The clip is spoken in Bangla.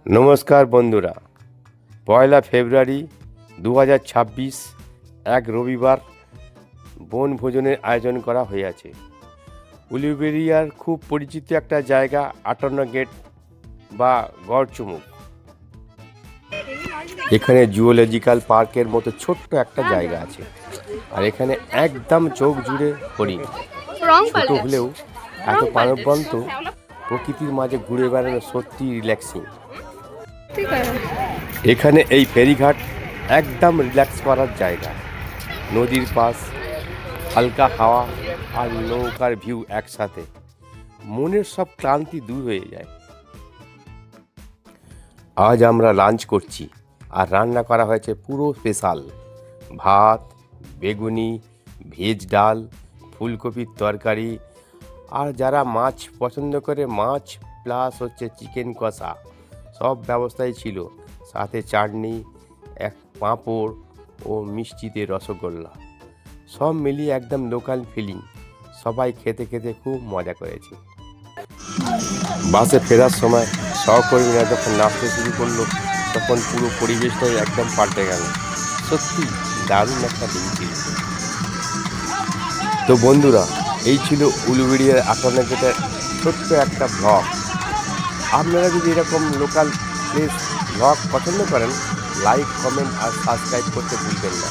নমস্কার বন্ধুরা, 1 ফেব্রুয়ারি 2026 এক রবিবার বনভোজনের আয়োজন করা হয়েছে। উলুবেড়িয়ার খুব পরিচিত একটা জায়গা 58 গেট বা গড়চুমুক। এখানে জুওলজিক্যাল পার্কের মতো ছোট্ট একটা জায়গা আছে, আর এখানে একদম চোখ জুড়ে হরিণ। ছোট হলেও এত প্রাণবন্ত প্রকৃতির মাঝে ঘুরে বেড়ানো সত্যি রিল্যাক্সিং। এখানে এই ফেরিঘাট একদম রিল্যাক্স করার জায়গা। নদীর পাশ, হালকা হাওয়া আর নৌকার ভিউ একসাথে মনের সব ক্লান্তি দূর হয়ে যায়। আজ আমরা লাঞ্চ করছি, আর রান্না করা হয়েছে পুরো স্পেশাল। ভাত, বেগুনি, ভেজ ডাল, ফুলকপির তরকারি, আর যারা মাছ পছন্দ করে মাছ প্লাস চিকেন কষা, সব ব্যবস্থাই ছিল। সাথে চাটনি, এক পাঁপড় ও মিষ্টিতে রসগোল্লা, সব মিলিয়ে একদম লোকাল ফিলিং। সবাই খেতে খেতে খুব মজা করেছে। বাসে ফেরার সময় সহকর্মীরা যখন নাচতে শুরু করলো, তখন পুরো পরিবেশটাই একদম পাল্টে গেল। সত্যি দারুণ একটা দিন ছিল। তো বন্ধুরা, এই ছিল উলুবেড়িয়ার 58 গেটের ছোট্ট একটা ব্লগ। আপনারা যদি এরকম লোকাল প্লেস ব্লগ পছন্দ করেন, লাইক, কমেন্ট আর সাবস্ক্রাইব করতে ভুলবেন না।